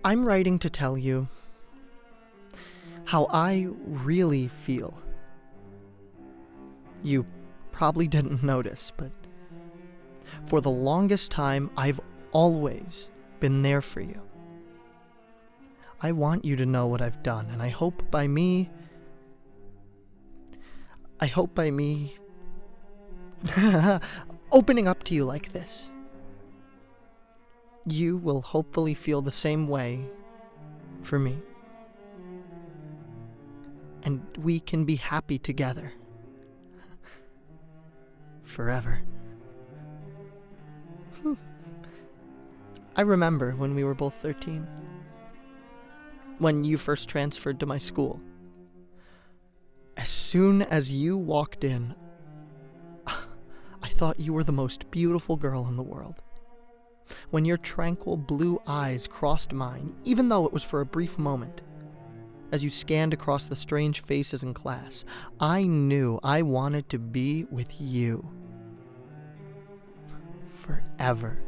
I'm writing to tell you how I really feel. You probably didn't notice, but for the longest time, I've always been there for you. I want you to know what I've done, and I hope by me opening up to you like this, you will hopefully feel the same way for me. And we can be happy together. Forever. I remember when we were both 13. When you first transferred to my school. As soon as you walked in, I thought you were the most beautiful girl in the world. When your tranquil blue eyes crossed mine, even though it was for a brief moment, as you scanned across the strange faces in class, I knew I wanted to be with you. Forever.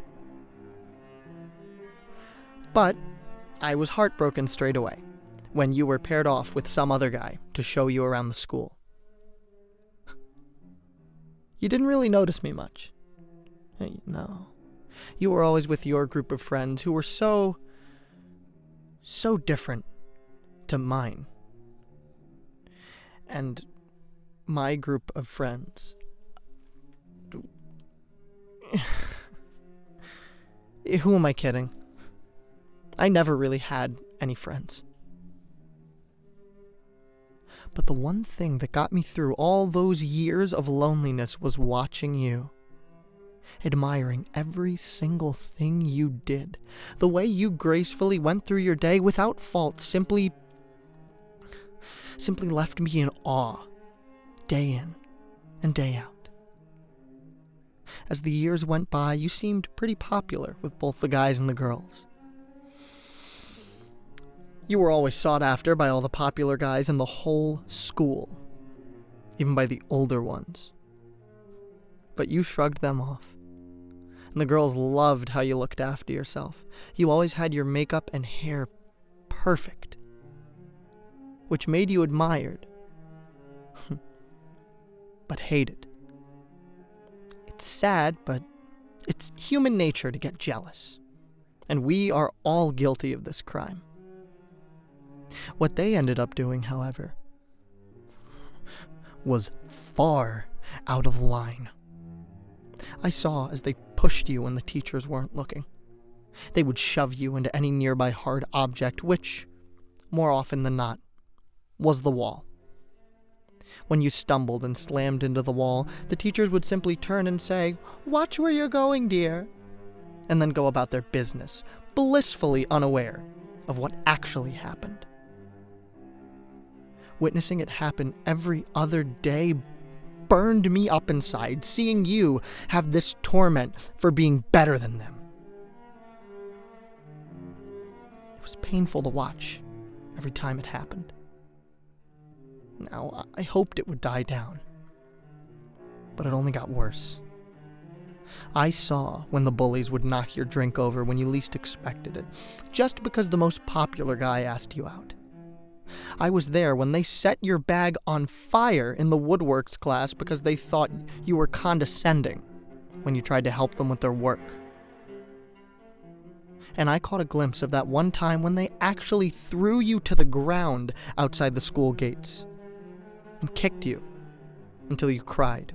But I was heartbroken straight away when you were paired off with some other guy to show you around the school. You didn't really notice me much. No. You were always with your group of friends who were so different to mine. And my group of friends. Who am I kidding? I never really had any friends. But the one thing that got me through all those years of loneliness was watching you. Admiring every single thing you did. The way you gracefully went through your day without fault simply left me in awe, day in and day out. As the years went by, you seemed pretty popular with both the guys and the girls. You were always sought after by all the popular guys in the whole school, even by the older ones. But you shrugged them off. And the girls loved how you looked after yourself. You always had your makeup and hair perfect, which made you admired, but hated. It's sad, but it's human nature to get jealous. And we are all guilty of this crime. What they ended up doing, however, was far out of line. I saw as they pushed you when the teachers weren't looking. They would shove you into any nearby hard object, which, more often than not, was the wall. When you stumbled and slammed into the wall, the teachers would simply turn and say, "Watch where you're going, dear," and then go about their business, blissfully unaware of what actually happened. Witnessing it happen every other day burned me up inside, seeing you have this torment for being better than them. It was painful to watch every time it happened. Now, I hoped it would die down, but it only got worse. I saw when the bullies would knock your drink over when you least expected it, just because the most popular guy asked you out. I was there when they set your bag on fire in the woodworks class because they thought you were condescending when you tried to help them with their work. And I caught a glimpse of that one time when they actually threw you to the ground outside the school gates and kicked you until you cried,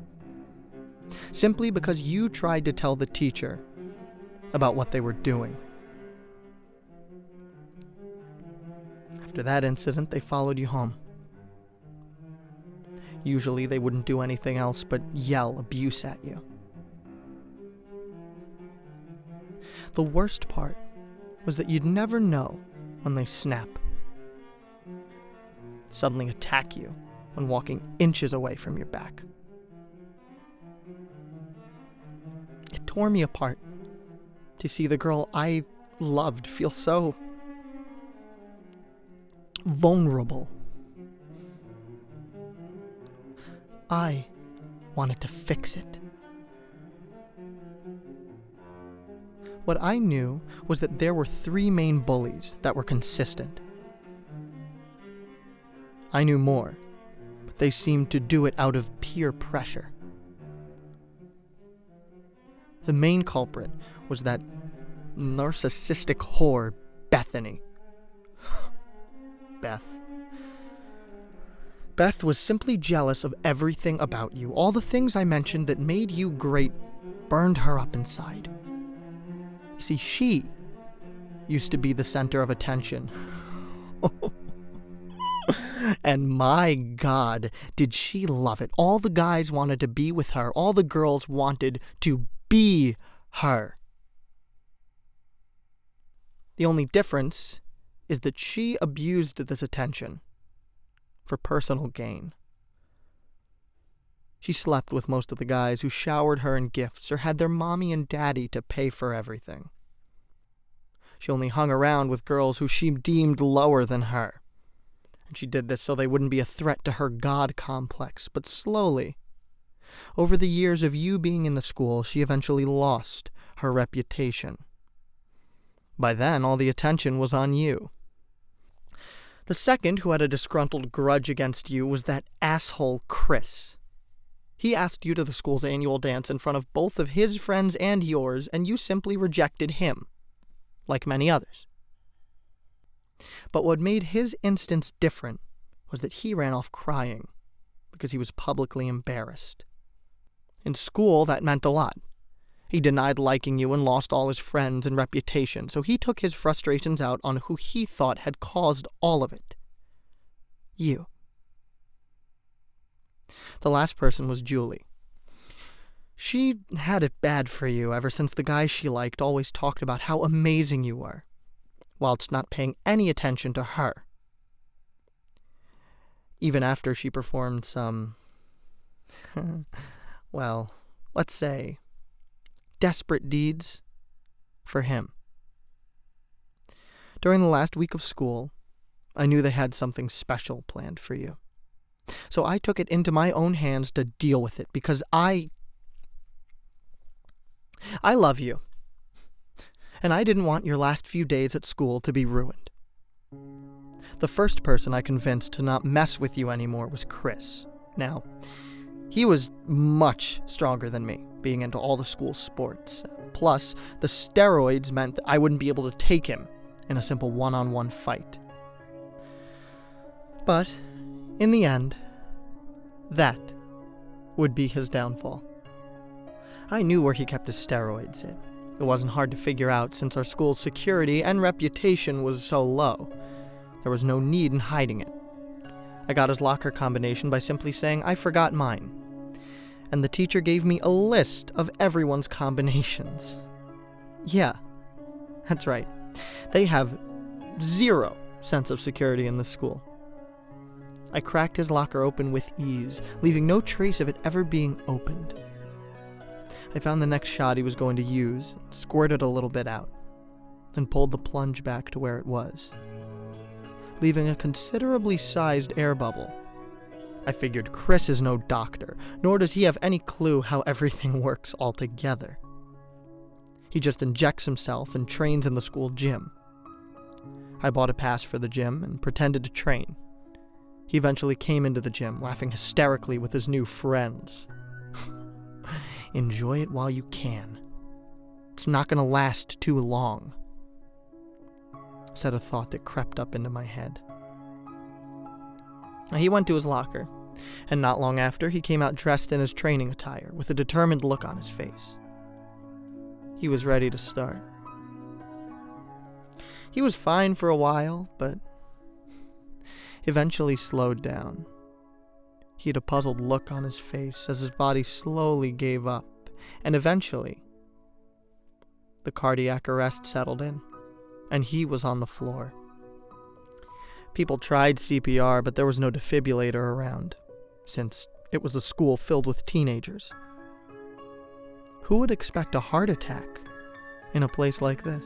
simply because you tried to tell the teacher about what they were doing. After that incident, they followed you home. Usually they wouldn't do anything else but yell abuse at you. The worst part was that you'd never know when they snap. Suddenly attack you when walking inches away from your back. It tore me apart to see the girl I loved feel so vulnerable. I wanted to fix it. What I knew was that there were 3 main bullies that were consistent. I knew more, but they seemed to do it out of peer pressure. The main culprit was that narcissistic whore, Bethany. Beth was simply jealous of everything about you. All the things I mentioned that made you great burned her up inside. You see, she used to be the center of attention. And my God, did she love it. All the guys wanted to be with her. All the girls wanted to be her. The only difference is that she abused this attention for personal gain. She slept with most of the guys who showered her in gifts or had their mommy and daddy to pay for everything. She only hung around with girls who she deemed lower than her. And she did this so they wouldn't be a threat to her God complex. But slowly, over the years of you being in the school, she eventually lost her reputation. By then, all the attention was on you. The second who had a disgruntled grudge against you was that asshole Chris. He asked you to the school's annual dance in front of both of his friends and yours, and you simply rejected him, like many others. But what made his instance different was that he ran off crying because he was publicly embarrassed. In school, that meant a lot. He denied liking you and lost all his friends and reputation, so he took his frustrations out on who he thought had caused all of it. You. The last person was Julie. She had it bad for you ever since the guy she liked always talked about how amazing you were, whilst not paying any attention to her. Even after she performed some, well, let's say, desperate deeds for him. During the last week of school, I knew they had something special planned for you. So I took it into my own hands to deal with it because I love you. And I didn't want your last few days at school to be ruined. The first person I convinced to not mess with you anymore was Chris. Now, he was much stronger than me, being into all the school sports. Plus, the steroids meant that I wouldn't be able to take him in a simple one-on-one fight. But, in the end, that would be his downfall. I knew where he kept his steroids in. It wasn't hard to figure out since our school's security and reputation was so low. There was no need in hiding it. I got his locker combination by simply saying I forgot mine. And the teacher gave me a list of everyone's combinations. Yeah, that's right. They have zero sense of security in this school. I cracked his locker open with ease, leaving no trace of it ever being opened. I found the next shot he was going to use, squirted a little bit out, then pulled the plunge back to where it was, leaving a considerably sized air bubble. I figured Chris is no doctor, nor does he have any clue how everything works altogether. He just injects himself and trains in the school gym. I bought a pass for the gym and pretended to train. He eventually came into the gym, laughing hysterically with his new friends. Enjoy it while you can. It's not going to last too long, said a thought that crept up into my head. He went to his locker, and not long after, he came out dressed in his training attire, with a determined look on his face. He was ready to start. He was fine for a while, but eventually slowed down. He had a puzzled look on his face as his body slowly gave up, and eventually, the cardiac arrest settled in, and he was on the floor. People tried CPR, but there was no defibrillator around, since it was a school filled with teenagers. Who would expect a heart attack in a place like this?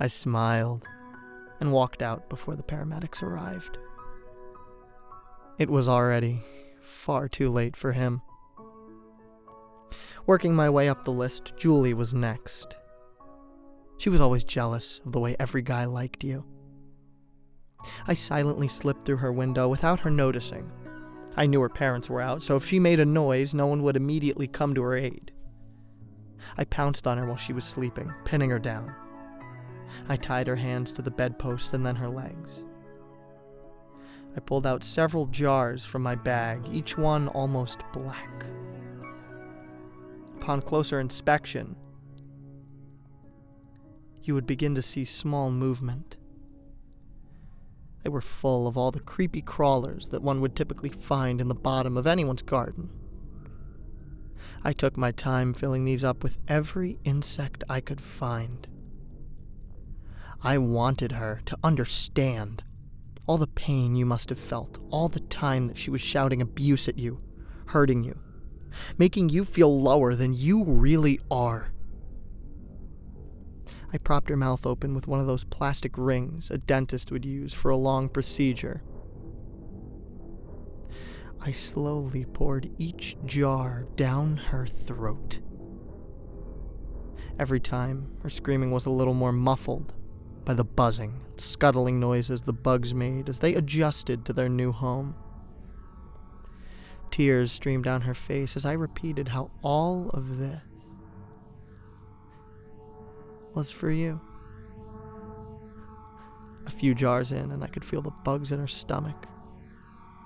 I smiled and walked out before the paramedics arrived. It was already far too late for him. Working my way up the list, Julie was next. She was always jealous of the way every guy liked you. I silently slipped through her window without her noticing. I knew her parents were out, so if she made a noise, no one would immediately come to her aid. I pounced on her while she was sleeping, pinning her down. I tied her hands to the bedpost and then her legs. I pulled out several jars from my bag, each one almost black. Upon closer inspection, you would begin to see small movement. They were full of all the creepy crawlers that one would typically find in the bottom of anyone's garden. I took my time filling these up with every insect I could find. I wanted her to understand all the pain you must have felt, all the time that she was shouting abuse at you, hurting you, making you feel lower than you really are. I propped her mouth open with one of those plastic rings a dentist would use for a long procedure. I slowly poured each jar down her throat. Every time, her screaming was a little more muffled by the buzzing and scuttling noises the bugs made as they adjusted to their new home. Tears streamed down her face as I repeated how all of this was for you. A few jars in, and I could feel the bugs in her stomach,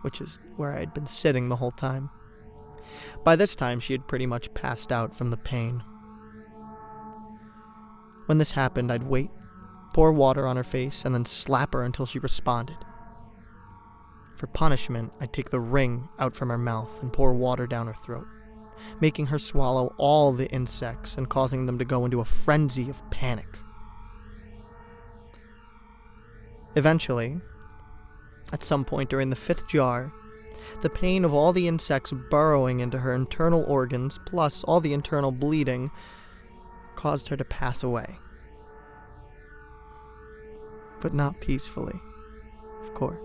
which is where I had been sitting the whole time. By this time, she had pretty much passed out from the pain. When this happened, I'd wait, pour water on her face, and then slap her until she responded. For punishment, I'd take the ring out from her mouth and pour water down her throat, making her swallow all the insects and causing them to go into a frenzy of panic. Eventually, at some point during the 5th jar, the pain of all the insects burrowing into her internal organs, plus all the internal bleeding, caused her to pass away. But not peacefully, of course.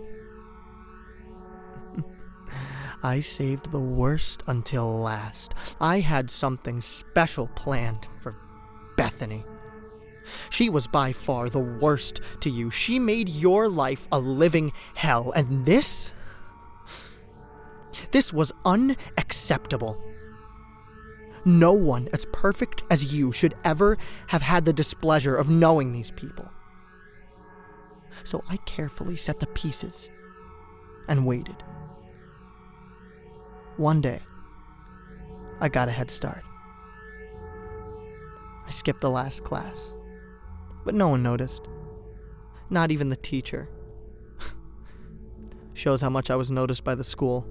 I saved the worst until last. I had something special planned for Bethany. She was by far the worst to you. She made your life a living hell, and this was unacceptable. No one as perfect as you should ever have had the displeasure of knowing these people. So I carefully set the pieces and waited. One day, I got a head start. I skipped the last class, but no one noticed. Not even the teacher. Shows how much I was noticed by the school.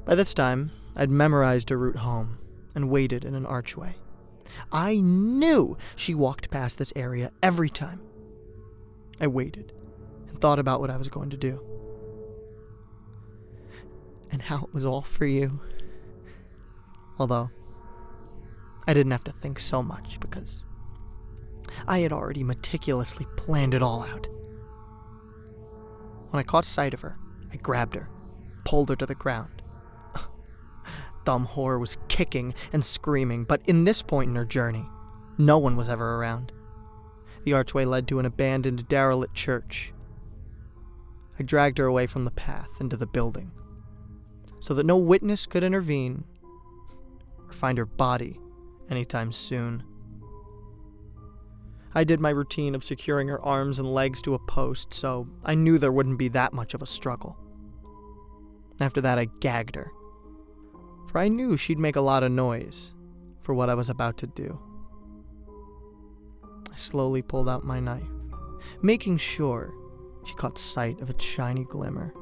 By this time, I'd memorized her route home and waited in an archway. I knew she walked past this area every time. I waited and thought about what I was going to do. And how it was all for you. Although, I didn't have to think so much because I had already meticulously planned it all out. When I caught sight of her, I grabbed her, pulled her to the ground. Dumb whore was kicking and screaming, but in this point in her journey, no one was ever around. The archway led to an abandoned, derelict church. I dragged her away from the path into the building, so that no witness could intervene or find her body anytime soon. I did my routine of securing her arms and legs to a post, so I knew there wouldn't be that much of a struggle. After that, I gagged her, for I knew she'd make a lot of noise for what I was about to do. I slowly pulled out my knife, making sure she caught sight of its shiny glimmer.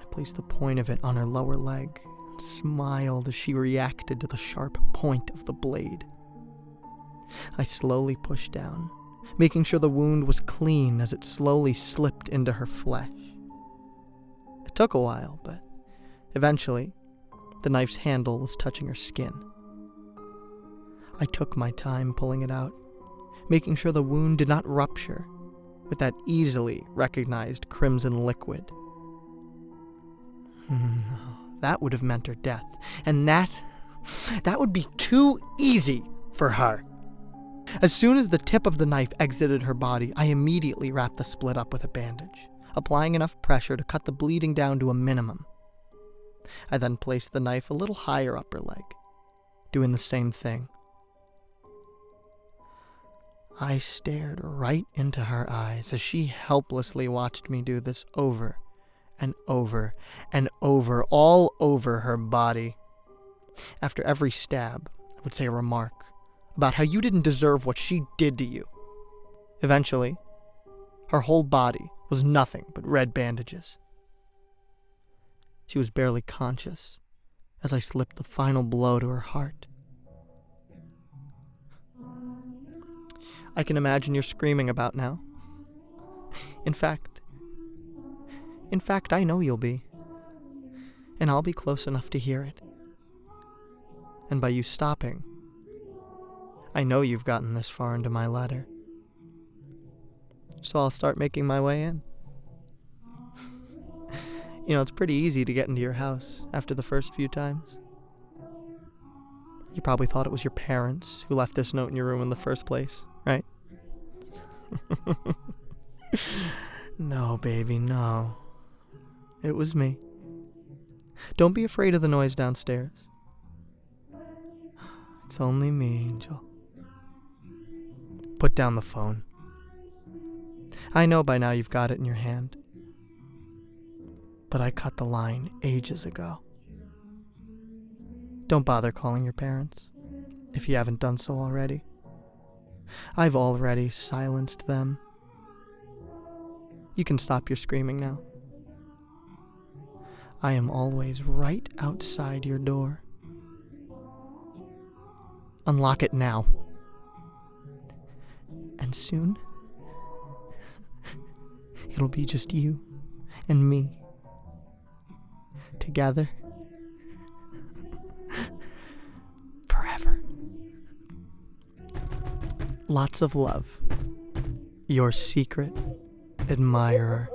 I placed the point of it on her lower leg and smiled as she reacted to the sharp point of the blade. I slowly pushed down, making sure the wound was clean as it slowly slipped into her flesh. It took a while, but eventually, the knife's handle was touching her skin. I took my time pulling it out, making sure the wound did not rupture with that easily recognized crimson liquid. that would have meant her death. And that would be too easy for her. As soon as the tip of the knife exited her body, I immediately wrapped the split up with a bandage, applying enough pressure to cut the bleeding down to a minimum. I then placed the knife a little higher up her leg, doing the same thing. I stared right into her eyes as she helplessly watched me do this over and over and over, all over her body. After every stab, I would say a remark about how you didn't deserve what she did to you. Eventually, her whole body was nothing but red bandages. She was barely conscious as I slipped the final blow to her heart. I can imagine you're screaming about now. In fact, I know you'll be. And I'll be close enough to hear it. And by you stopping, I know you've gotten this far into my letter. So I'll start making my way in. You know, it's pretty easy to get into your house after the first few times. You probably thought it was your parents who left this note in your room in the first place, right? No, baby, no. It was me. Don't be afraid of the noise downstairs. It's only me, Angel. Put down the phone. I know by now you've got it in your hand. But I cut the line ages ago. Don't bother calling your parents, if you haven't done so already. I've already silenced them. You can stop your screaming now. I am always right outside your door. Unlock it now. And soon, it'll be just you and me. Together. Forever. Lots of love. Your secret admirer.